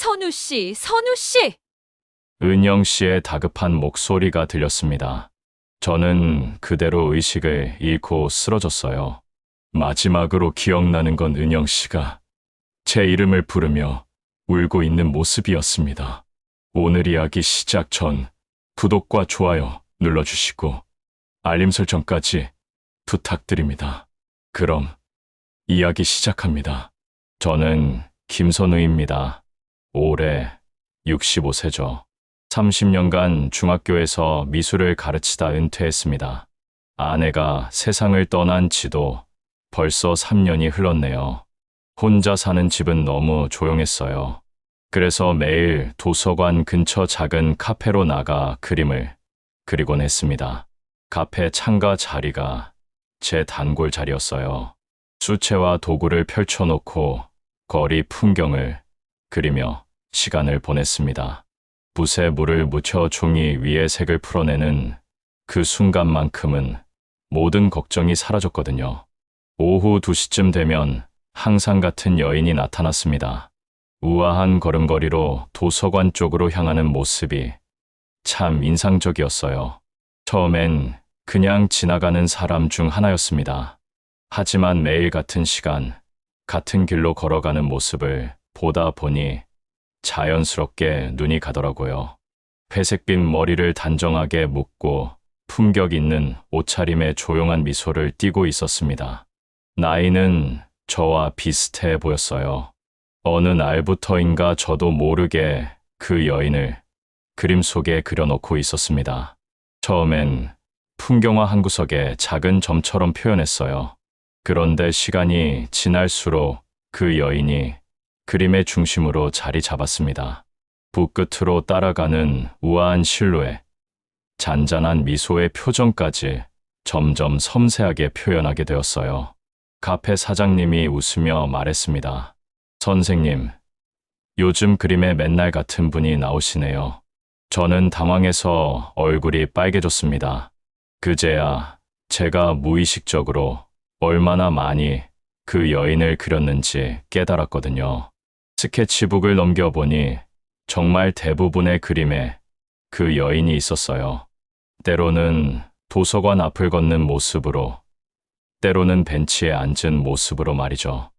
선우 씨, 선우 씨! 은영 씨의 다급한 목소리가 들렸습니다. 저는 그대로 의식을 잃고 쓰러졌어요. 마지막으로 기억나는 건 은영 씨가 제 이름을 부르며 울고 있는 모습이었습니다. 오늘 이야기 시작 전 구독과 좋아요 눌러주시고 알림 설정까지 부탁드립니다. 그럼 이야기 시작합니다. 저는 김선우입니다. 올해 65세죠. 30년간 중학교에서 미술을 가르치다 은퇴했습니다. 아내가 세상을 떠난 지도 벌써 3년이 흘렀네요. 혼자 사는 집은 너무 조용했어요. 그래서 매일 도서관 근처 작은 카페로 나가 그림을 그리곤 했습니다. 카페 창가 자리가 제 단골 자리였어요. 수채화 도구를 펼쳐놓고 거리 풍경을 그리며 시간을 보냈습니다. 붓에 물을 묻혀 종이 위에 색을 풀어내는 그 순간만큼은 모든 걱정이 사라졌거든요. 오후 2시쯤 되면 항상 같은 여인이 나타났습니다. 우아한 걸음걸이로 도서관 쪽으로 향하는 모습이 참 인상적이었어요. 처음엔 그냥 지나가는 사람 중 하나였습니다. 하지만 매일 같은 시간, 같은 길로 걸어가는 모습을 보다 보니 자연스럽게 눈이 가더라고요. 회색빛 머리를 단정하게 묶고 품격 있는 옷차림에 조용한 미소를 띠고 있었습니다. 나이는 저와 비슷해 보였어요. 어느 날부터인가 저도 모르게 그 여인을 그림 속에 그려놓고 있었습니다. 처음엔 풍경화 한 구석에 작은 점처럼 표현했어요. 그런데 시간이 지날수록 그 여인이 그림의 중심으로 자리 잡았습니다. 붓끝으로 따라가는 우아한 실루엣, 잔잔한 미소의 표정까지 점점 섬세하게 표현하게 되었어요. 카페 사장님이 웃으며 말했습니다. 선생님, 요즘 그림에 맨날 같은 분이 나오시네요. 저는 당황해서 얼굴이 빨개졌습니다. 그제야 제가 무의식적으로 얼마나 많이 그 여인을 그렸는지 깨달았거든요. 스케치북을 넘겨보니 정말 대부분의 그림에 그 여인이 있었어요. 때로는 도서관 앞을 걷는 모습으로, 때로는 벤치에 앉은 모습으로 말이죠.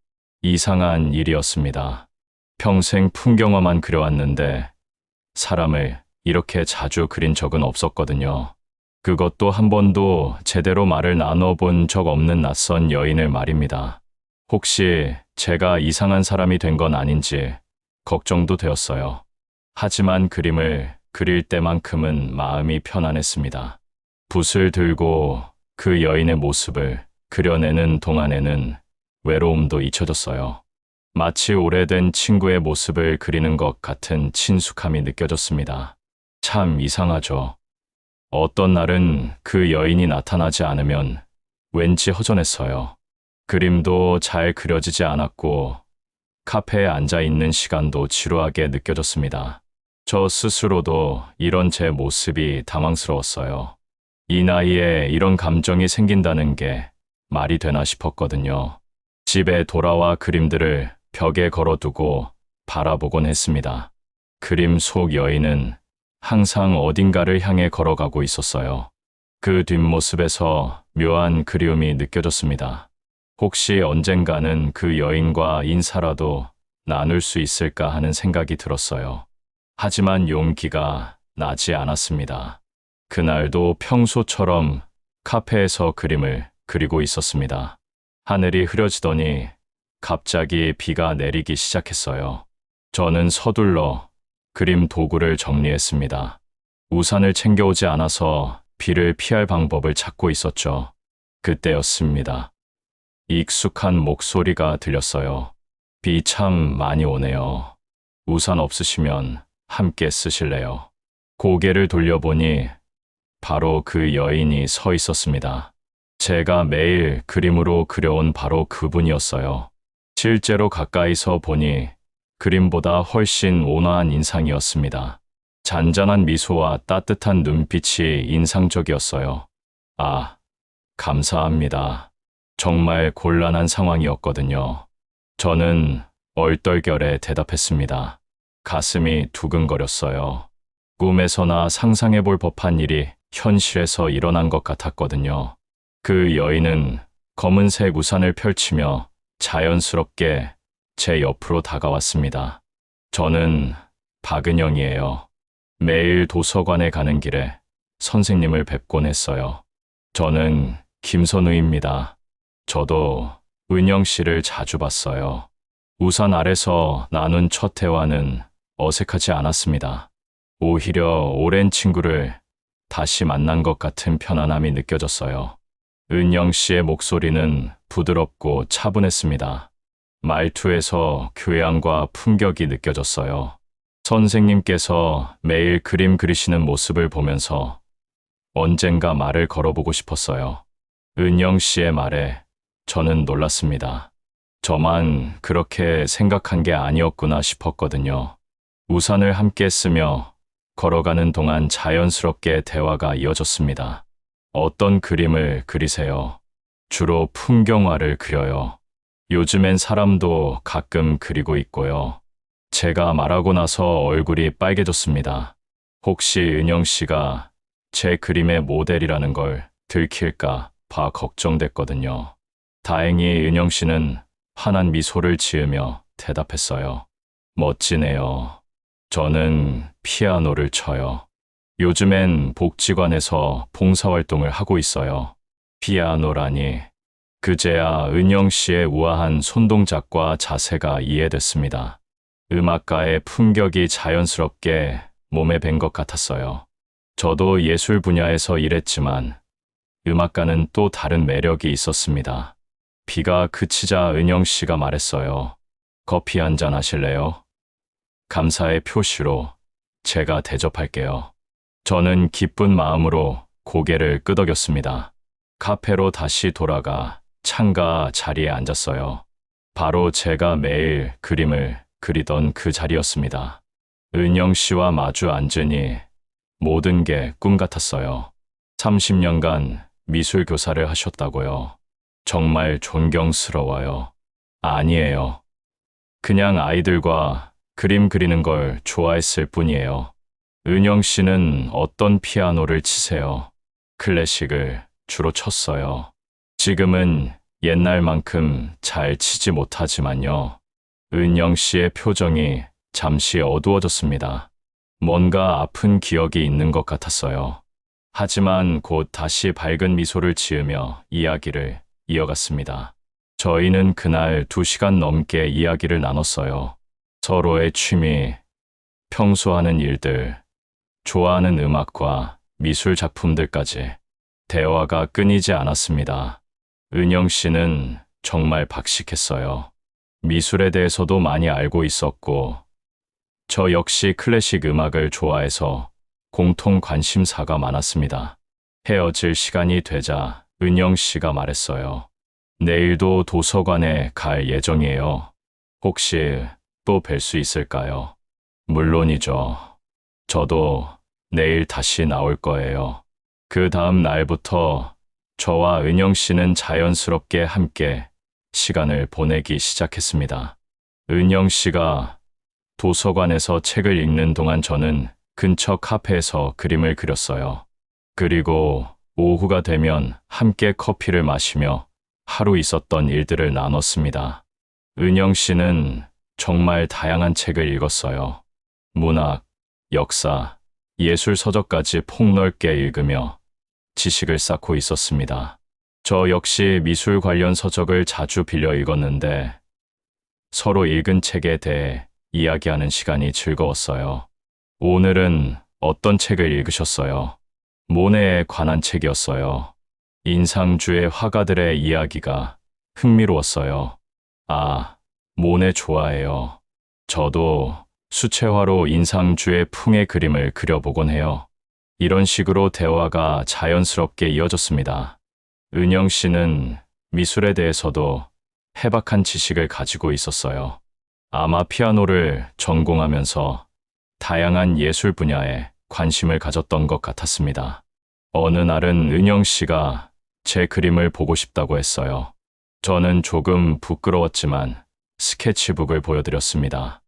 이상한 일이었습니다. 평생 풍경화만 그려왔는데 사람을 이렇게 자주 그린 적은 없었거든요. 그것도 한 번도 제대로 말을 나눠본 적 없는 낯선 여인을 말입니다. 혹시 제가 이상한 사람이 된 건 아닌지 걱정도 되었어요. 하지만 그림을 그릴 때만큼은 마음이 편안했습니다. 붓을 들고 그 여인의 모습을 그려내는 동안에는 외로움도 잊혀졌어요. 마치 오래된 친구의 모습을 그리는 것 같은 친숙함이 느껴졌습니다. 참 이상하죠. 어떤 날은 그 여인이 나타나지 않으면 왠지 허전했어요. 그림도 잘 그려지지 않았고 카페에 앉아 있는 시간도 지루하게 느껴졌습니다. 저 스스로도 이런 제 모습이 당황스러웠어요. 이 나이에 이런 감정이 생긴다는 게 말이 되나 싶었거든요. 집에 돌아와 그림들을 벽에 걸어두고 바라보곤 했습니다. 그림 속 여인은 항상 어딘가를 향해 걸어가고 있었어요. 그 뒷모습에서 묘한 그리움이 느껴졌습니다. 혹시 언젠가는 그 여인과 인사라도 나눌 수 있을까 하는 생각이 들었어요. 하지만 용기가 나지 않았습니다. 그날도 평소처럼 카페에서 그림을 그리고 있었습니다. 하늘이 흐려지더니 갑자기 비가 내리기 시작했어요. 저는 서둘러 그림 도구를 정리했습니다. 우산을 챙겨오지 않아서 비를 피할 방법을 찾고 있었죠. 그때였습니다. 익숙한 목소리가 들렸어요. 비 참 많이 오네요. 우산 없으시면 함께 쓰실래요? 고개를 돌려보니 바로 그 여인이 서 있었습니다. 제가 매일 그림으로 그려온 바로 그분이었어요. 실제로 가까이서 보니 그림보다 훨씬 온화한 인상이었습니다. 잔잔한 미소와 따뜻한 눈빛이 인상적이었어요. 아, 감사합니다. 정말 곤란한 상황이었거든요. 저는 얼떨결에 대답했습니다. 가슴이 두근거렸어요. 꿈에서나 상상해 볼 법한 일이 현실에서 일어난 것 같았거든요. 그 여인은 검은색 우산을 펼치며 자연스럽게 제 옆으로 다가왔습니다. 저는 박은영이에요. 매일 도서관에 가는 길에 선생님을 뵙곤 했어요. 저는 김선우입니다. 저도 은영 씨를 자주 봤어요. 우산 아래서 나눈 첫 대화는 어색하지 않았습니다. 오히려 오랜 친구를 다시 만난 것 같은 편안함이 느껴졌어요. 은영 씨의 목소리는 부드럽고 차분했습니다. 말투에서 교양과 품격이 느껴졌어요. 선생님께서 매일 그림 그리시는 모습을 보면서 언젠가 말을 걸어보고 싶었어요. 은영 씨의 말에 저는 놀랐습니다. 저만 그렇게 생각한 게 아니었구나 싶었거든요. 우산을 함께 쓰며 걸어가는 동안 자연스럽게 대화가 이어졌습니다. 어떤 그림을 그리세요? 주로 풍경화를 그려요. 요즘엔 사람도 가끔 그리고 있고요. 제가 말하고 나서 얼굴이 빨개졌습니다. 혹시 은영 씨가 제 그림의 모델이라는 걸 들킬까 봐 걱정됐거든요. 다행히 은영 씨는 환한 미소를 지으며 대답했어요. 멋지네요. 저는 피아노를 쳐요. 요즘엔 복지관에서 봉사활동을 하고 있어요. 피아노라니. 그제야 은영 씨의 우아한 손동작과 자세가 이해됐습니다. 음악가의 품격이 자연스럽게 몸에 밴 것 같았어요. 저도 예술 분야에서 일했지만 음악가는 또 다른 매력이 있었습니다. 비가 그치자 은영 씨가 말했어요. 커피 한잔 하실래요? 감사의 표시로 제가 대접할게요. 저는 기쁜 마음으로 고개를 끄덕였습니다. 카페로 다시 돌아가 창가 자리에 앉았어요. 바로 제가 매일 그림을 그리던 그 자리였습니다. 은영 씨와 마주 앉으니 모든 게 꿈 같았어요. 30년간 미술 교사를 하셨다고요. 정말 존경스러워요. 아니에요. 그냥 아이들과 그림 그리는 걸 좋아했을 뿐이에요. 은영 씨는 어떤 피아노를 치세요? 클래식을 주로 쳤어요. 지금은 옛날만큼 잘 치지 못하지만요. 은영 씨의 표정이 잠시 어두워졌습니다. 뭔가 아픈 기억이 있는 것 같았어요. 하지만 곧 다시 밝은 미소를 지으며 이야기를 이어갔습니다. 저희는 그날 2시간 넘게 이야기를 나눴어요. 서로의 취미, 평소 하는 일들, 좋아하는 음악과 미술 작품들까지. 대화가 끊이지 않았습니다. 은영 씨는 정말 박식했어요. 미술에 대해서도 많이 알고 있었고, 저 역시 클래식 음악을 좋아해서 공통 관심사가 많았습니다. 헤어질 시간이 되자 은영 씨가 말했어요. 내일도 도서관에 갈 예정이에요. 혹시 또 뵐 수 있을까요? 물론이죠. 저도 내일 다시 나올 거예요. 그 다음 날부터 저와 은영 씨는 자연스럽게 함께 시간을 보내기 시작했습니다. 은영 씨가 도서관에서 책을 읽는 동안 저는 근처 카페에서 그림을 그렸어요. 그리고 오후가 되면 함께 커피를 마시며 하루 있었던 일들을 나눴습니다. 은영 씨는 정말 다양한 책을 읽었어요. 문학, 역사, 예술 서적까지 폭넓게 읽으며 지식을 쌓고 있었습니다. 저 역시 미술 관련 서적을 자주 빌려 읽었는데 서로 읽은 책에 대해 이야기하는 시간이 즐거웠어요. 오늘은 어떤 책을 읽으셨어요? 모네에 관한 책이었어요. 인상주의 화가들의 이야기가 흥미로웠어요. 아, 모네 좋아해요. 저도 수채화로 인상주의 풍의 그림을 그려보곤 해요. 이런 식으로 대화가 자연스럽게 이어졌습니다. 은영 씨는 미술에 대해서도 해박한 지식을 가지고 있었어요. 아마 피아노를 전공하면서 다양한 예술 분야에 관심을 가졌던 것 같았습니다. 어느 날은 은영 씨가 제 그림을 보고 싶다고 했어요. 저는 조금 부끄러웠지만 스케치북을 보여드렸습니다.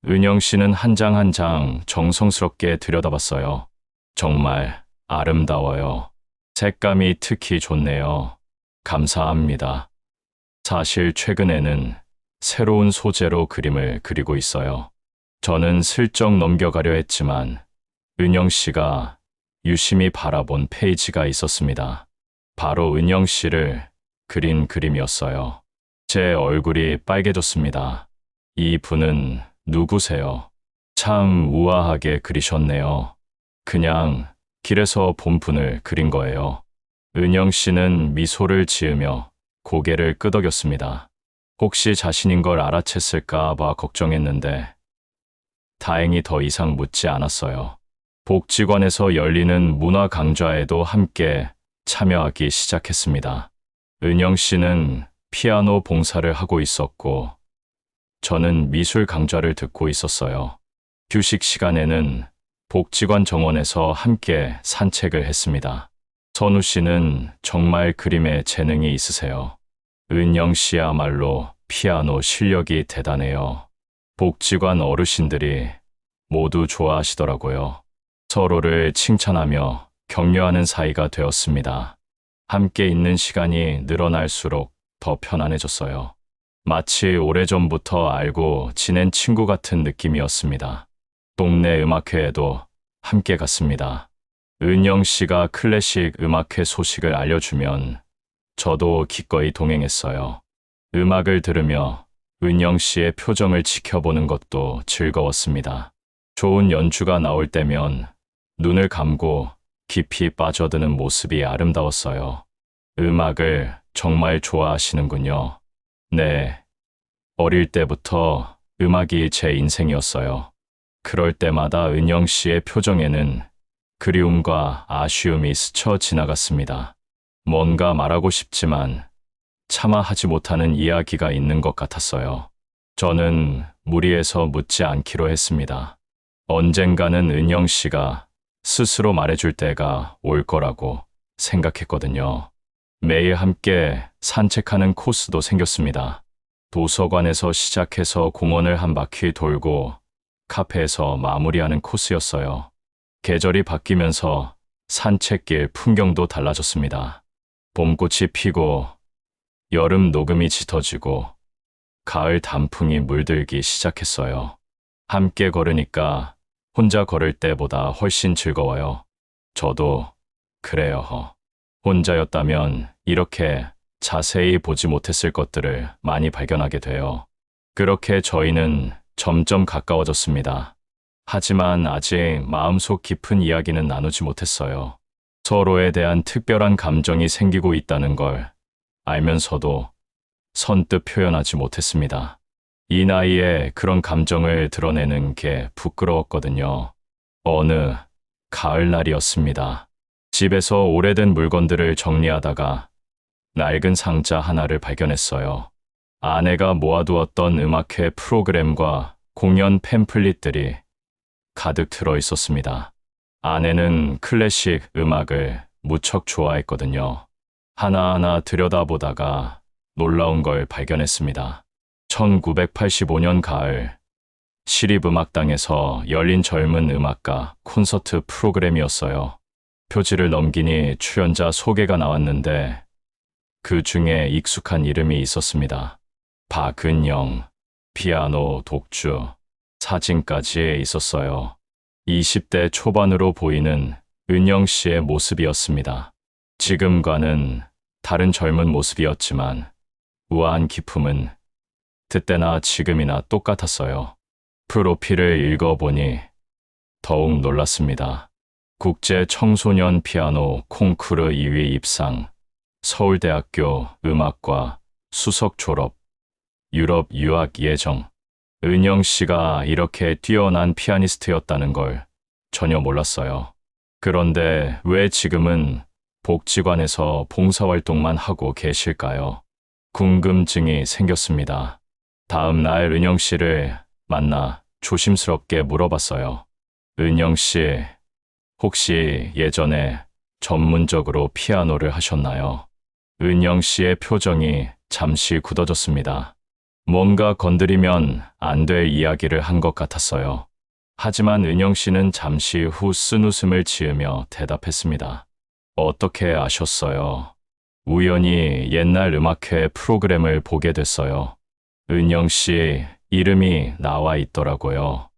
은영 씨는 한 장 한 장 정성스럽게 들여다봤어요. 정말 아름다워요. 색감이 특히 좋네요. 감사합니다. 사실 최근에는 새로운 소재로 그림을 그리고 있어요. 저는 슬쩍 넘겨가려 했지만 은영 씨가 유심히 바라본 페이지가 있었습니다. 바로 은영 씨를 그린 그림이었어요. 제 얼굴이 빨개졌습니다. 이 분은 누구세요? 참 우아하게 그리셨네요. 그냥 길에서 본 분을 그린 거예요. 은영 씨는 미소를 지으며 고개를 끄덕였습니다. 혹시 자신인 걸 알아챘을까 봐 걱정했는데 다행히 더 이상 묻지 않았어요. 복지관에서 열리는 문화 강좌에도 함께 참여하기 시작했습니다. 은영 씨는 피아노 봉사를 하고 있었고 저는 미술 강좌를 듣고 있었어요. 휴식 시간에는 복지관 정원에서 함께 산책을 했습니다. 선우 씨는 정말 그림에 재능이 있으세요. 은영 씨야말로 피아노 실력이 대단해요. 복지관 어르신들이 모두 좋아하시더라고요. 서로를 칭찬하며 격려하는 사이가 되었습니다. 함께 있는 시간이 늘어날수록 더 편안해졌어요. 마치 오래전부터 알고 지낸 친구 같은 느낌이었습니다. 동네 음악회에도 함께 갔습니다. 은영 씨가 클래식 음악회 소식을 알려주면 저도 기꺼이 동행했어요. 음악을 들으며 은영 씨의 표정을 지켜보는 것도 즐거웠습니다. 좋은 연주가 나올 때면 눈을 감고 깊이 빠져드는 모습이 아름다웠어요. 음악을 정말 좋아하시는군요. 네, 어릴 때부터 음악이 제 인생이었어요. 그럴 때마다 은영 씨의 표정에는 그리움과 아쉬움이 스쳐 지나갔습니다. 뭔가 말하고 싶지만 차마 하지 못하는 이야기가 있는 것 같았어요. 저는 무리해서 묻지 않기로 했습니다. 언젠가는 은영 씨가 스스로 말해줄 때가 올 거라고 생각했거든요. 매일 함께 산책하는 코스도 생겼습니다. 도서관에서 시작해서 공원을 한 바퀴 돌고 카페에서 마무리하는 코스였어요. 계절이 바뀌면서 산책길 풍경도 달라졌습니다. 봄꽃이 피고 여름 녹음이 짙어지고 가을 단풍이 물들기 시작했어요. 함께 걸으니까 혼자 걸을 때보다 훨씬 즐거워요. 저도 그래요. 혼자였다면 이렇게 자세히 보지 못했을 것들을 많이 발견하게 돼요. 그렇게 저희는 점점 가까워졌습니다. 하지만 아직 마음속 깊은 이야기는 나누지 못했어요. 서로에 대한 특별한 감정이 생기고 있다는 걸 알면서도 선뜻 표현하지 못했습니다. 이 나이에 그런 감정을 드러내는 게 부끄러웠거든요. 어느 가을날이었습니다. 집에서 오래된 물건들을 정리하다가 낡은 상자 하나를 발견했어요. 아내가 모아두었던 음악회 프로그램과 공연 팸플릿들이 가득 들어 있었습니다. 아내는 클래식 음악을 무척 좋아했거든요. 하나하나 들여다보다가 놀라운 걸 발견했습니다. 1985년 가을, 시립음악당에서 열린 젊은 음악가 콘서트 프로그램이었어요. 표지를 넘기니 출연자 소개가 나왔는데 그 중에 익숙한 이름이 있었습니다. 박은영, 피아노 독주, 사진까지 있었어요. 20대 초반으로 보이는 은영 씨의 모습이었습니다. 지금과는 다른 젊은 모습이었지만 우아한 기품은 그때나 지금이나 똑같았어요. 프로필을 읽어보니 더욱 놀랐습니다. 국제 청소년 피아노 콩쿠르 2위 입상, 서울대학교 음악과 수석 졸업, 유럽 유학 예정. 은영 씨가 이렇게 뛰어난 피아니스트였다는 걸 전혀 몰랐어요. 그런데 왜 지금은 복지관에서 봉사활동만 하고 계실까요? 궁금증이 생겼습니다. 다음 날 은영 씨를 만나 조심스럽게 물어봤어요. 은영 씨, 혹시 예전에 전문적으로 피아노를 하셨나요? 은영 씨의 표정이 잠시 굳어졌습니다. 뭔가 건드리면 안 될 이야기를 한 것 같았어요. 하지만 은영 씨는 잠시 후 쓴웃음을 지으며 대답했습니다. 어떻게 아셨어요? 우연히 옛날 음악회 프로그램을 보게 됐어요. 은영 씨 이름이 나와 있더라고요.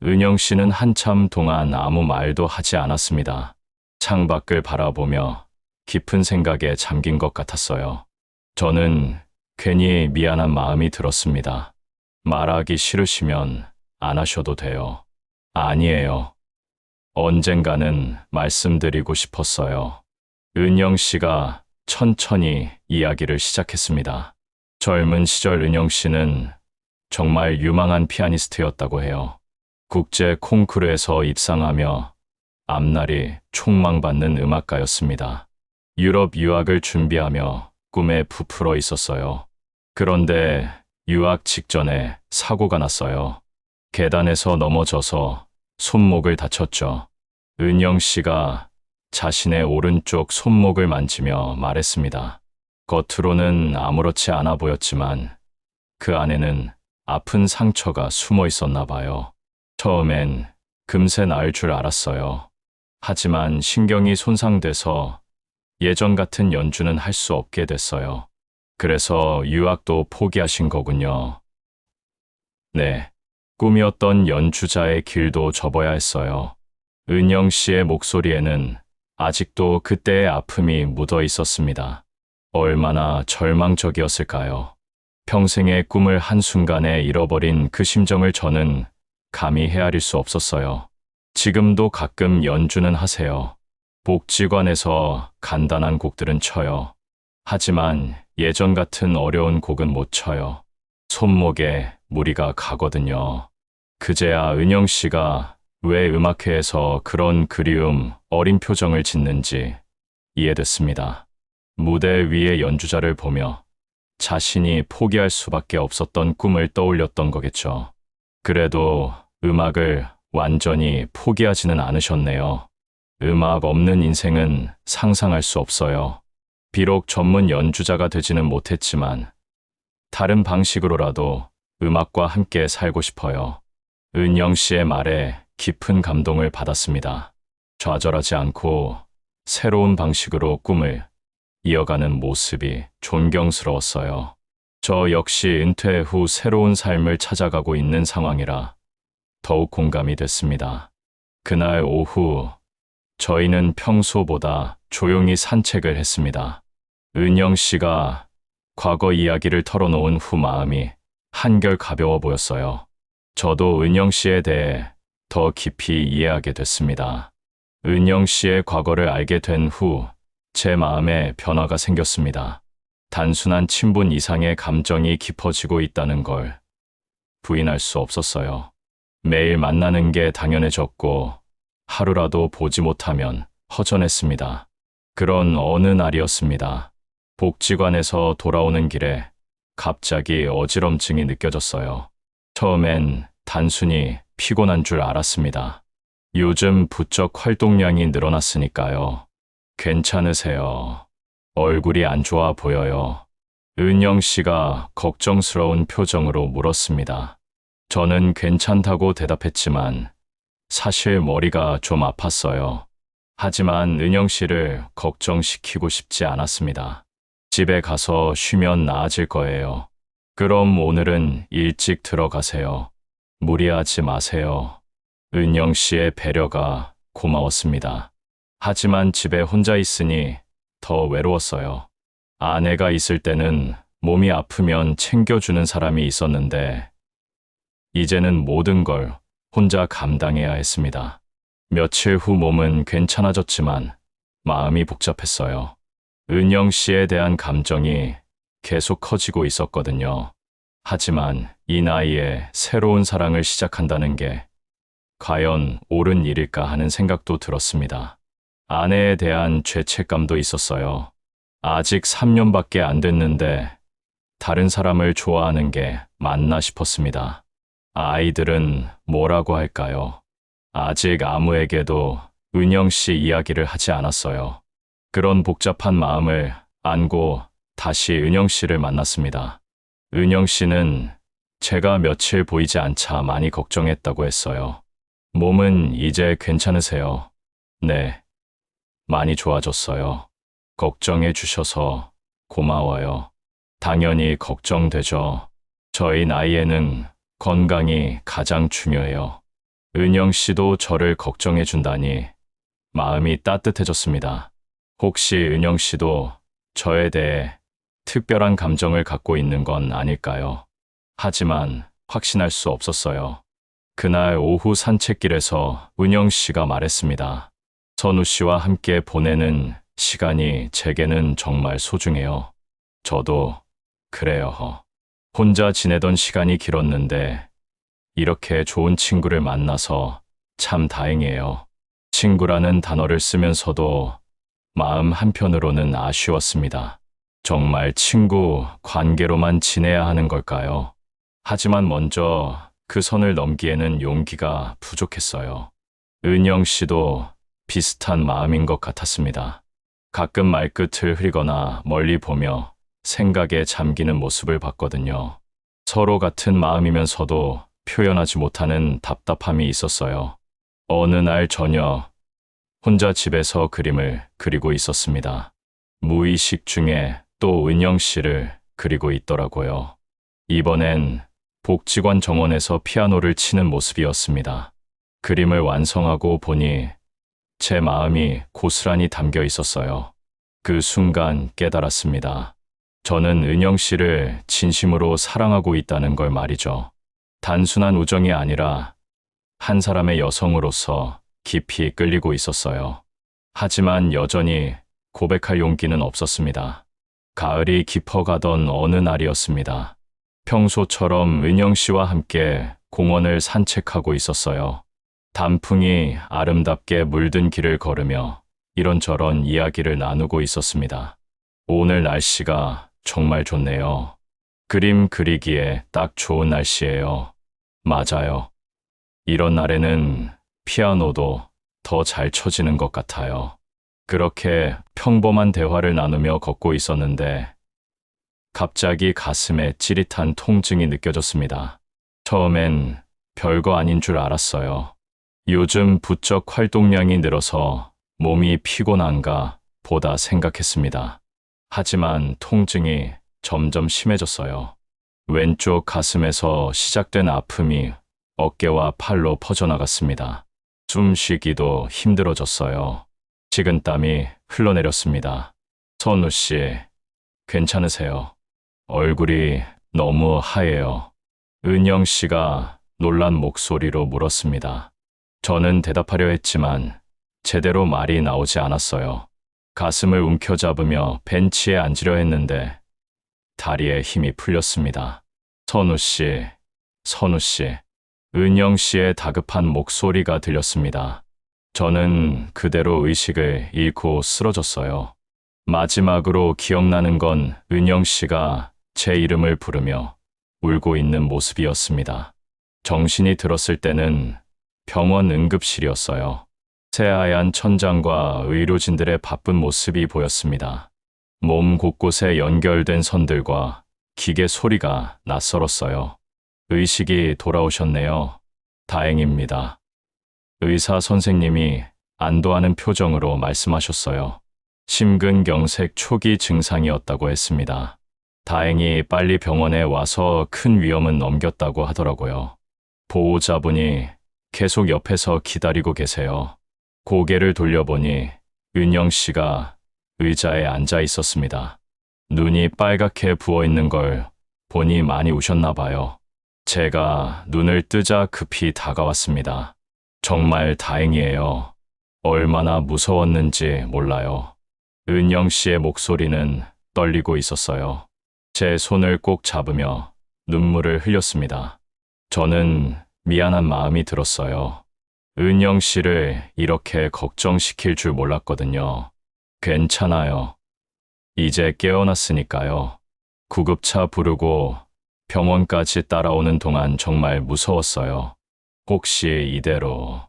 은영 씨는 한참 동안 아무 말도 하지 않았습니다. 창밖을 바라보며 깊은 생각에 잠긴 것 같았어요. 저는 괜히 미안한 마음이 들었습니다. 말하기 싫으시면 안 하셔도 돼요. 아니에요. 언젠가는 말씀드리고 싶었어요. 은영 씨가 천천히 이야기를 시작했습니다. 젊은 시절 은영 씨는 정말 유망한 피아니스트였다고 해요. 국제 콩쿠르에서 입상하며 앞날이 촉망받는 음악가였습니다. 유럽 유학을 준비하며 꿈에 부풀어 있었어요. 그런데 유학 직전에 사고가 났어요. 계단에서 넘어져서 손목을 다쳤죠. 은영 씨가 자신의 오른쪽 손목을 만지며 말했습니다. 겉으로는 아무렇지 않아 보였지만 그 안에는 아픈 상처가 숨어 있었나 봐요. 처음엔 금세 나을 줄 알았어요. 하지만 신경이 손상돼서 예전 같은 연주는 할 수 없게 됐어요. 그래서 유학도 포기하신 거군요. 네. 꿈이었던 연주자의 길도 접어야 했어요. 은영 씨의 목소리에는 아직도 그때의 아픔이 묻어 있었습니다. 얼마나 절망적이었을까요? 평생의 꿈을 한순간에 잃어버린 그 심정을 저는 감히 헤아릴 수 없었어요. 지금도 가끔 연주는 하세요. 복지관에서 간단한 곡들은 쳐요. 하지만 예전 같은 어려운 곡은 못 쳐요. 손목에 무리가 가거든요. 그제야 은영 씨가 왜 음악회에서 그런 그리움 어린 표정을 짓는지 이해됐습니다. 무대 위의 연주자를 보며 자신이 포기할 수밖에 없었던 꿈을 떠올렸던 거겠죠. 그래도 음악을 완전히 포기하지는 않으셨네요. 음악 없는 인생은 상상할 수 없어요. 비록 전문 연주자가 되지는 못했지만 다른 방식으로라도 음악과 함께 살고 싶어요. 은영 씨의 말에 깊은 감동을 받았습니다. 좌절하지 않고 새로운 방식으로 꿈을 이어가는 모습이 존경스러웠어요. 저 역시 은퇴 후 새로운 삶을 찾아가고 있는 상황이라 더욱 공감이 됐습니다. 그날 오후 저희는 평소보다 조용히 산책을 했습니다. 은영 씨가 과거 이야기를 털어놓은 후 마음이 한결 가벼워 보였어요. 저도 은영 씨에 대해 더 깊이 이해하게 됐습니다. 은영 씨의 과거를 알게 된 후 제 마음에 변화가 생겼습니다. 단순한 친분 이상의 감정이 깊어지고 있다는 걸 부인할 수 없었어요. 매일 만나는 게 당연해졌고 하루라도 보지 못하면 허전했습니다. 그런 어느 날이었습니다. 복지관에서 돌아오는 길에 갑자기 어지럼증이 느껴졌어요. 처음엔 단순히 피곤한 줄 알았습니다. 요즘 부쩍 활동량이 늘어났으니까요. 괜찮으세요? 얼굴이 안 좋아 보여요. 은영 씨가 걱정스러운 표정으로 물었습니다. 저는 괜찮다고 대답했지만 사실 머리가 좀 아팠어요. 하지만 은영 씨를 걱정시키고 싶지 않았습니다. 집에 가서 쉬면 나아질 거예요. 그럼 오늘은 일찍 들어가세요. 무리하지 마세요. 은영 씨의 배려가 고마웠습니다. 하지만 집에 혼자 있으니 더 외로웠어요. 아내가 있을 때는 몸이 아프면 챙겨주는 사람이 있었는데 이제는 모든 걸 혼자 감당해야 했습니다. 며칠 후 몸은 괜찮아졌지만 마음이 복잡했어요. 은영 씨에 대한 감정이 계속 커지고 있었거든요. 하지만 이 나이에 새로운 사랑을 시작한다는 게 과연 옳은 일일까 하는 생각도 들었습니다. 아내에 대한 죄책감도 있었어요. 아직 3년밖에 안 됐는데 다른 사람을 좋아하는 게 맞나 싶었습니다. 아이들은 뭐라고 할까요? 아직 아무에게도 은영 씨 이야기를 하지 않았어요. 그런 복잡한 마음을 안고 다시 은영 씨를 만났습니다. 은영 씨는 제가 며칠 보이지 않자 많이 걱정했다고 했어요. 몸은 이제 괜찮으세요? 네, 많이 좋아졌어요. 걱정해 주셔서 고마워요. 당연히 걱정되죠. 저희 나이에는 건강이 가장 중요해요. 은영 씨도 저를 걱정해 준다니 마음이 따뜻해졌습니다. 혹시 은영 씨도 저에 대해 특별한 감정을 갖고 있는 건 아닐까요? 하지만 확신할 수 없었어요. 그날 오후 산책길에서 은영 씨가 말했습니다. 선우 씨와 함께 보내는 시간이 제게는 정말 소중해요. 저도 그래요. 혼자 지내던 시간이 길었는데 이렇게 좋은 친구를 만나서 참 다행이에요. 친구라는 단어를 쓰면서도 마음 한편으로는 아쉬웠습니다. 정말 친구 관계로만 지내야 하는 걸까요? 하지만 먼저 그 선을 넘기에는 용기가 부족했어요. 은영 씨도 비슷한 마음인 것 같았습니다. 가끔 말끝을 흐리거나 멀리 보며 생각에 잠기는 모습을 봤거든요. 서로 같은 마음이면서도 표현하지 못하는 답답함이 있었어요. 어느 날 저녁, 혼자 집에서 그림을 그리고 있었습니다. 무의식 중에 또 은영 씨를 그리고 있더라고요. 이번엔 복지관 정원에서 피아노를 치는 모습이었습니다. 그림을 완성하고 보니 제 마음이 고스란히 담겨 있었어요. 그 순간 깨달았습니다. 저는 은영 씨를 진심으로 사랑하고 있다는 걸 말이죠. 단순한 우정이 아니라 한 사람의 여성으로서 깊이 끌리고 있었어요. 하지만 여전히 고백할 용기는 없었습니다. 가을이 깊어가던 어느 날이었습니다. 평소처럼 은영 씨와 함께 공원을 산책하고 있었어요. 단풍이 아름답게 물든 길을 걸으며 이런저런 이야기를 나누고 있었습니다. 오늘 날씨가 정말 좋네요. 그림 그리기에 딱 좋은 날씨예요. 맞아요. 이런 날에는 피아노도 더 잘 쳐지는 것 같아요. 그렇게 평범한 대화를 나누며 걷고 있었는데 갑자기 가슴에 찌릿한 통증이 느껴졌습니다. 처음엔 별거 아닌 줄 알았어요. 요즘 부쩍 활동량이 늘어서 몸이 피곤한가 보다 생각했습니다. 하지만 통증이 점점 심해졌어요. 왼쪽 가슴에서 시작된 아픔이 어깨와 팔로 퍼져나갔습니다. 숨 쉬기도 힘들어졌어요. 식은땀이 흘러내렸습니다. 선우 씨, 괜찮으세요? 얼굴이 너무 하얘요. 은영 씨가 놀란 목소리로 물었습니다. 저는 대답하려 했지만 제대로 말이 나오지 않았어요. 가슴을 움켜잡으며 벤치에 앉으려 했는데 다리에 힘이 풀렸습니다. 선우 씨, 선우 씨. 은영 씨의 다급한 목소리가 들렸습니다. 저는 그대로 의식을 잃고 쓰러졌어요. 마지막으로 기억나는 건 은영 씨가 제 이름을 부르며 울고 있는 모습이었습니다. 정신이 들었을 때는 병원 응급실이었어요. 새하얀 천장과 의료진들의 바쁜 모습이 보였습니다. 몸 곳곳에 연결된 선들과 기계 소리가 낯설었어요. 의식이 돌아오셨네요. 다행입니다. 의사 선생님이 안도하는 표정으로 말씀하셨어요. 심근경색 초기 증상이었다고 했습니다. 다행히 빨리 병원에 와서 큰 위험은 넘겼다고 하더라고요. 보호자분이 계속 옆에서 기다리고 계세요. 고개를 돌려보니 은영 씨가 의자에 앉아 있었습니다. 눈이 빨갛게 부어 있는 걸 보니 많이 우셨나 봐요. 제가 눈을 뜨자 급히 다가왔습니다. 정말 다행이에요. 얼마나 무서웠는지 몰라요. 은영 씨의 목소리는 떨리고 있었어요. 제 손을 꼭 잡으며 눈물을 흘렸습니다. 저는 미안한 마음이 들었어요. 은영 씨를 이렇게 걱정시킬 줄 몰랐거든요. 괜찮아요. 이제 깨어났으니까요. 구급차 부르고 병원까지 따라오는 동안 정말 무서웠어요. 혹시 이대로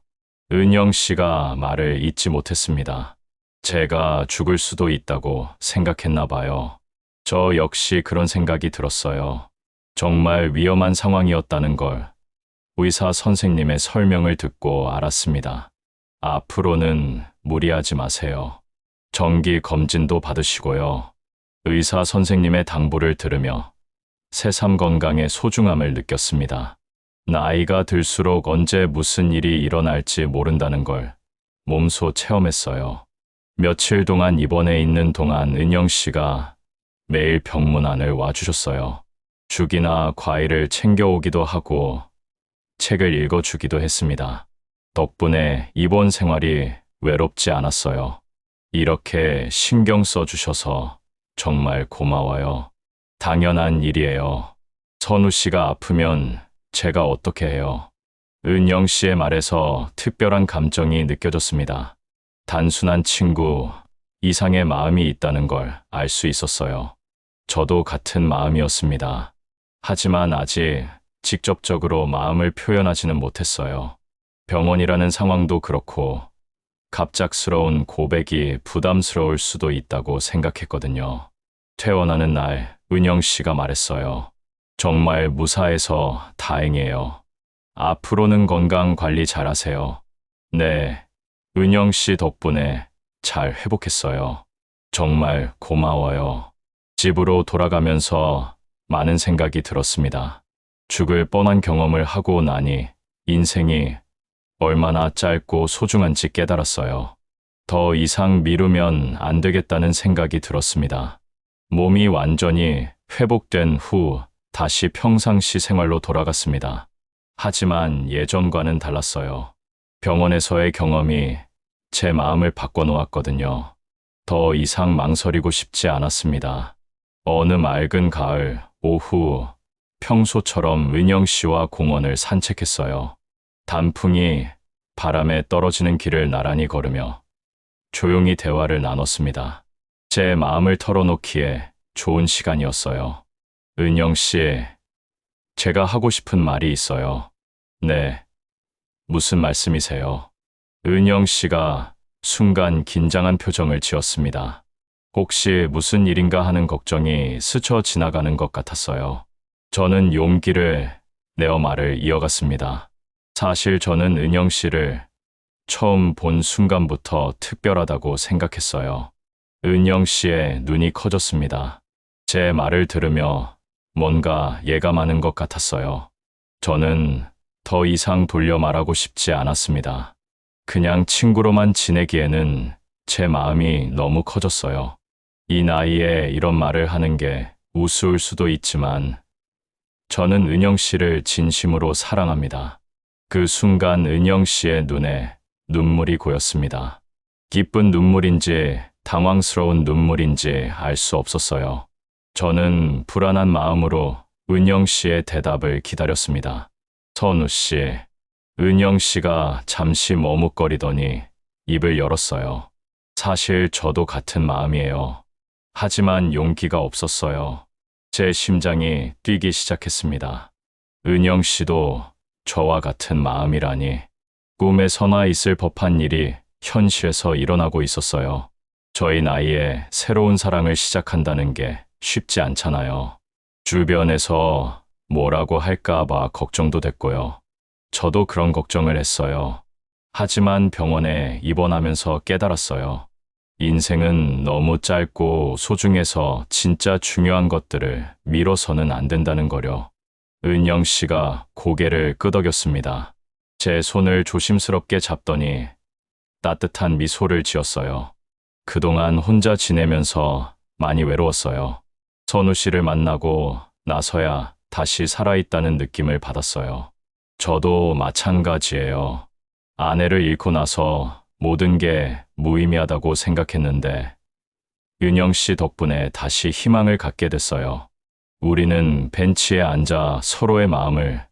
은영 씨가 말을 잊지 못했습니다. 제가 죽을 수도 있다고 생각했나 봐요. 저 역시 그런 생각이 들었어요. 정말 위험한 상황이었다는 걸 의사 선생님의 설명을 듣고 알았습니다. 앞으로는 무리하지 마세요. 정기 검진도 받으시고요. 의사 선생님의 당부를 들으며 새삼 건강의 소중함을 느꼈습니다. 나이가 들수록 언제 무슨 일이 일어날지 모른다는 걸 몸소 체험했어요. 며칠 동안 입원해 있는 동안 은영 씨가 매일 병문안을 와주셨어요. 죽이나 과일을 챙겨오기도 하고 책을 읽어주기도 했습니다. 덕분에 입원 생활이 외롭지 않았어요. 이렇게 신경 써주셔서 정말 고마워요. 당연한 일이에요. 선우 씨가 아프면 제가 어떻게 해요? 은영 씨의 말에서 특별한 감정이 느껴졌습니다. 단순한 친구 이상의 마음이 있다는 걸 알 수 있었어요. 저도 같은 마음이었습니다. 하지만 아직 직접적으로 마음을 표현하지는 못했어요. 병원이라는 상황도 그렇고 갑작스러운 고백이 부담스러울 수도 있다고 생각했거든요. 퇴원하는 날 은영 씨가 말했어요. 정말 무사해서 다행이에요. 앞으로는 건강 관리 잘하세요. 네, 은영 씨 덕분에 잘 회복했어요. 정말 고마워요. 집으로 돌아가면서 많은 생각이 들었습니다. 죽을 뻔한 경험을 하고 나니 인생이 얼마나 짧고 소중한지 깨달았어요. 더 이상 미루면 안 되겠다는 생각이 들었습니다. 몸이 완전히 회복된 후 다시 평상시 생활로 돌아갔습니다. 하지만 예전과는 달랐어요. 병원에서의 경험이 제 마음을 바꿔놓았거든요. 더 이상 망설이고 싶지 않았습니다. 어느 맑은 가을 오후 평소처럼 은영 씨와 공원을 산책했어요. 단풍이 바람에 떨어지는 길을 나란히 걸으며 조용히 대화를 나눴습니다. 제 마음을 털어놓기에 좋은 시간이었어요. 은영 씨, 제가 하고 싶은 말이 있어요. 네, 무슨 말씀이세요? 은영 씨가 순간 긴장한 표정을 지었습니다. 혹시 무슨 일인가 하는 걱정이 스쳐 지나가는 것 같았어요. 저는 용기를 내어 말을 이어갔습니다. 사실 저는 은영 씨를 처음 본 순간부터 특별하다고 생각했어요. 은영 씨의 눈이 커졌습니다. 제 말을 들으며 뭔가 예감하는 것 같았어요. 저는 더 이상 돌려 말하고 싶지 않았습니다. 그냥 친구로만 지내기에는 제 마음이 너무 커졌어요. 이 나이에 이런 말을 하는 게 우스울 수도 있지만 저는 은영 씨를 진심으로 사랑합니다. 그 순간 은영 씨의 눈에 눈물이 고였습니다. 기쁜 눈물인지 당황스러운 눈물인지 알 수 없었어요. 저는 불안한 마음으로 은영 씨의 대답을 기다렸습니다. 선우 씨, 은영 씨가 잠시 머뭇거리더니 입을 열었어요. 사실 저도 같은 마음이에요. 하지만 용기가 없었어요. 제 심장이 뛰기 시작했습니다. 은영 씨도 저와 같은 마음이라니. 꿈에서나 있을 법한 일이 현실에서 일어나고 있었어요. 저희 나이에 새로운 사랑을 시작한다는 게 쉽지 않잖아요. 주변에서 뭐라고 할까봐 걱정도 됐고요. 저도 그런 걱정을 했어요. 하지만 병원에 입원하면서 깨달았어요. 인생은 너무 짧고 소중해서 진짜 중요한 것들을 미뤄서는 안 된다는 거요. 은영 씨가 고개를 끄덕였습니다. 제 손을 조심스럽게 잡더니 따뜻한 미소를 지었어요. 그동안 혼자 지내면서 많이 외로웠어요. 선우 씨를 만나고 나서야 다시 살아있다는 느낌을 받았어요. 저도 마찬가지예요. 아내를 잃고 나서 모든 게 무의미하다고 생각했는데 윤영 씨 덕분에 다시 희망을 갖게 됐어요. 우리는 벤치에 앉아 서로의 마음을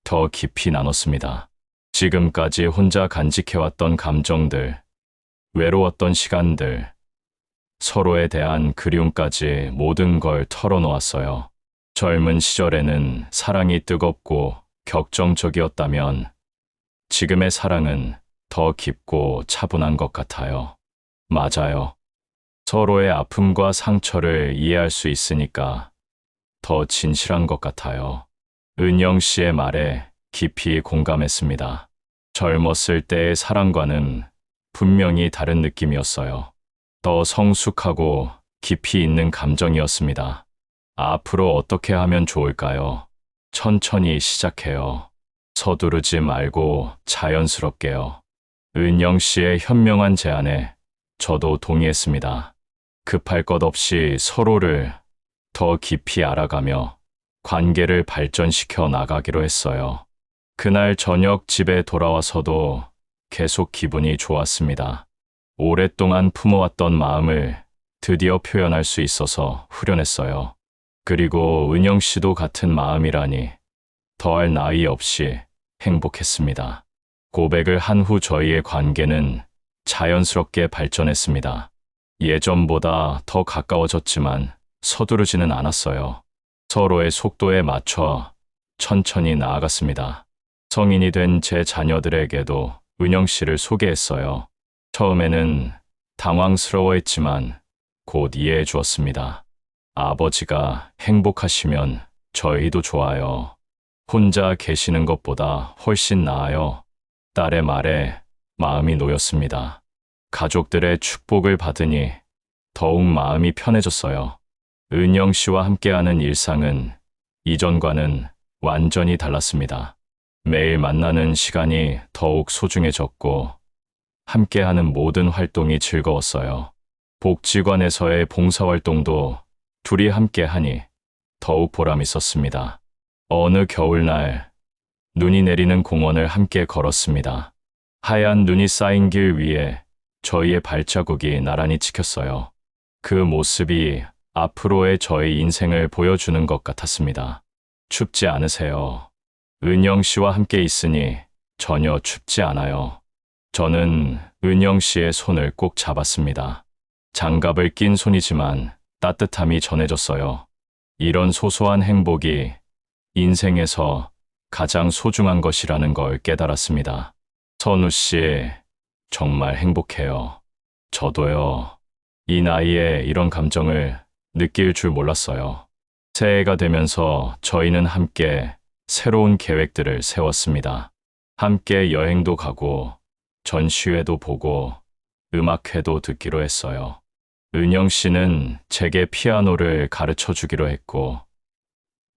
더 깊이 나눴습니다. 지금까지 혼자 간직해왔던 감정들, 외로웠던 시간들, 서로에 대한 그리움까지 모든 걸 털어놓았어요. 젊은 시절에는 사랑이 뜨겁고 격정적이었다면 지금의 사랑은 더 깊고 차분한 것 같아요. 맞아요. 서로의 아픔과 상처를 이해할 수 있으니까 더 진실한 것 같아요. 은영 씨의 말에 깊이 공감했습니다. 젊었을 때의 사랑과는 분명히 다른 느낌이었어요. 더 성숙하고 깊이 있는 감정이었습니다. 앞으로 어떻게 하면 좋을까요? 천천히 시작해요. 서두르지 말고 자연스럽게요. 은영 씨의 현명한 제안에 저도 동의했습니다. 급할 것 없이 서로를 더 깊이 알아가며 관계를 발전시켜 나가기로 했어요. 그날 저녁 집에 돌아와서도 계속 기분이 좋았습니다. 오랫동안 품어왔던 마음을 드디어 표현할 수 있어서 후련했어요. 그리고 은영 씨도 같은 마음이라니 더할 나위 없이 행복했습니다. 고백을 한 후 저희의 관계는 자연스럽게 발전했습니다. 예전보다 더 가까워졌지만 서두르지는 않았어요. 서로의 속도에 맞춰 천천히 나아갔습니다. 성인이 된 제 자녀들에게도 은영 씨를 소개했어요. 처음에는 당황스러워했지만 곧 이해해 주었습니다. 아버지가 행복하시면 저희도 좋아요. 혼자 계시는 것보다 훨씬 나아요. 딸의 말에 마음이 놓였습니다. 가족들의 축복을 받으니 더욱 마음이 편해졌어요. 은영 씨와 함께하는 일상은 이전과는 완전히 달랐습니다. 매일 만나는 시간이 더욱 소중해졌고 함께하는 모든 활동이 즐거웠어요. 복지관에서의 봉사활동도 둘이 함께하니 더욱 보람 있었습니다. 어느 겨울날 눈이 내리는 공원을 함께 걸었습니다. 하얀 눈이 쌓인 길 위에 저희의 발자국이 나란히 찍혔어요. 그 모습이 앞으로의 저의 인생을 보여주는 것 같았습니다. 춥지 않으세요? 은영 씨와 함께 있으니 전혀 춥지 않아요. 저는 은영 씨의 손을 꼭 잡았습니다. 장갑을 낀 손이지만 따뜻함이 전해졌어요. 이런 소소한 행복이 인생에서 가장 소중한 것이라는 걸 깨달았습니다. 선우 씨, 정말 행복해요. 저도요. 이 나이에 이런 감정을 느낄 줄 몰랐어요. 새해가 되면서 저희는 함께 새로운 계획들을 세웠습니다. 함께 여행도 가고 전시회도 보고 음악회도 듣기로 했어요. 은영 씨는 제게 피아노를 가르쳐 주기로 했고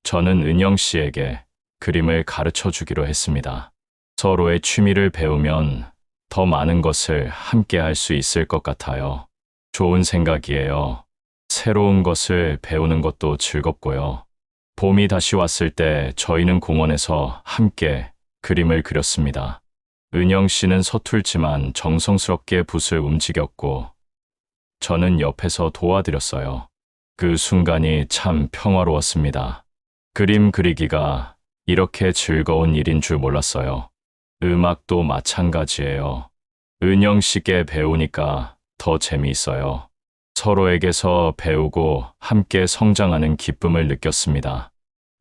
저는 은영 씨에게 그림을 가르쳐 주기로 했습니다. 서로의 취미를 배우면 더 많은 것을 함께 할 수 있을 것 같아요. 좋은 생각이에요. 새로운 것을 배우는 것도 즐겁고요. 봄이 다시 왔을 때 저희는 공원에서 함께 그림을 그렸습니다. 은영 씨는 서툴지만 정성스럽게 붓을 움직였고 저는 옆에서 도와드렸어요. 그 순간이 참 평화로웠습니다. 그림 그리기가 이렇게 즐거운 일인 줄 몰랐어요. 음악도 마찬가지예요. 은영 씨께 배우니까 더 재미있어요. 서로에게서 배우고 함께 성장하는 기쁨을 느꼈습니다.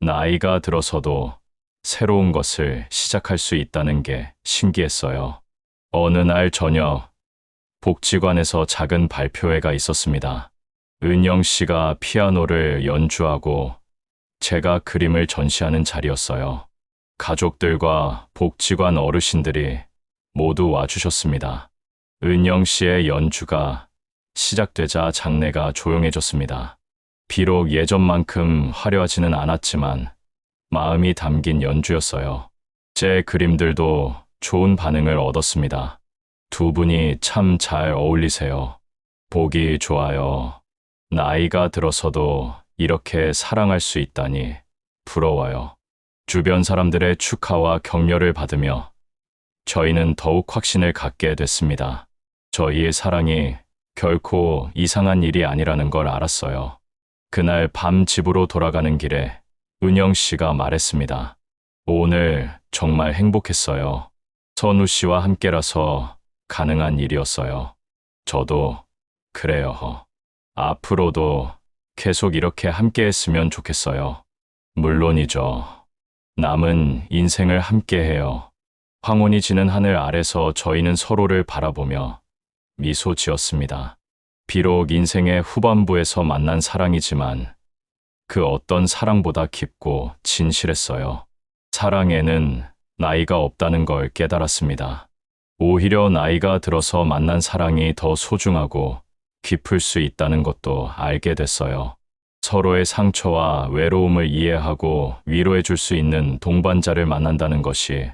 나이가 들어서도 새로운 것을 시작할 수 있다는 게 신기했어요. 어느 날 저녁, 복지관에서 작은 발표회가 있었습니다. 은영 씨가 피아노를 연주하고 제가 그림을 전시하는 자리였어요. 가족들과 복지관 어르신들이 모두 와주셨습니다. 은영 씨의 연주가 시작되자 장내가 조용해졌습니다. 비록 예전만큼 화려하지는 않았지만 마음이 담긴 연주였어요. 제 그림들도 좋은 반응을 얻었습니다. 두 분이 참 잘 어울리세요. 보기 좋아요. 나이가 들어서도 이렇게 사랑할 수 있다니 부러워요. 주변 사람들의 축하와 격려를 받으며 저희는 더욱 확신을 갖게 됐습니다. 저희의 사랑이 결코 이상한 일이 아니라는 걸 알았어요. 그날 밤 집으로 돌아가는 길에 은영 씨가 말했습니다. 오늘 정말 행복했어요. 선우 씨와 함께라서 가능한 일이었어요. 저도 그래요. 앞으로도 계속 이렇게 함께했으면 좋겠어요. 물론이죠. 남은 인생을 함께해요. 황혼이 지는 하늘 아래서 저희는 서로를 바라보며 미소 지었습니다. 비록 인생의 후반부에서 만난 사랑이지만 그 어떤 사랑보다 깊고 진실했어요. 사랑에는 나이가 없다는 걸 깨달았습니다. 오히려 나이가 들어서 만난 사랑이 더 소중하고 깊을 수 있다는 것도 알게 됐어요. 서로의 상처와 외로움을 이해하고 위로해 줄 수 있는 동반자를 만난다는 것이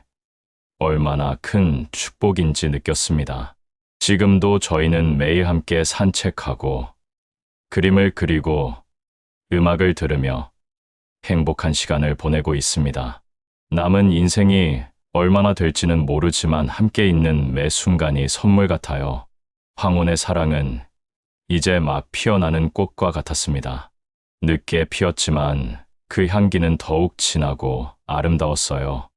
얼마나 큰 축복인지 느꼈습니다. 지금도 저희는 매일 함께 산책하고 그림을 그리고 음악을 들으며 행복한 시간을 보내고 있습니다. 남은 인생이 얼마나 될지는 모르지만 함께 있는 매 순간이 선물 같아요. 황혼의 사랑은 이제 막 피어나는 꽃과 같았습니다. 늦게 피었지만 그 향기는 더욱 진하고 아름다웠어요.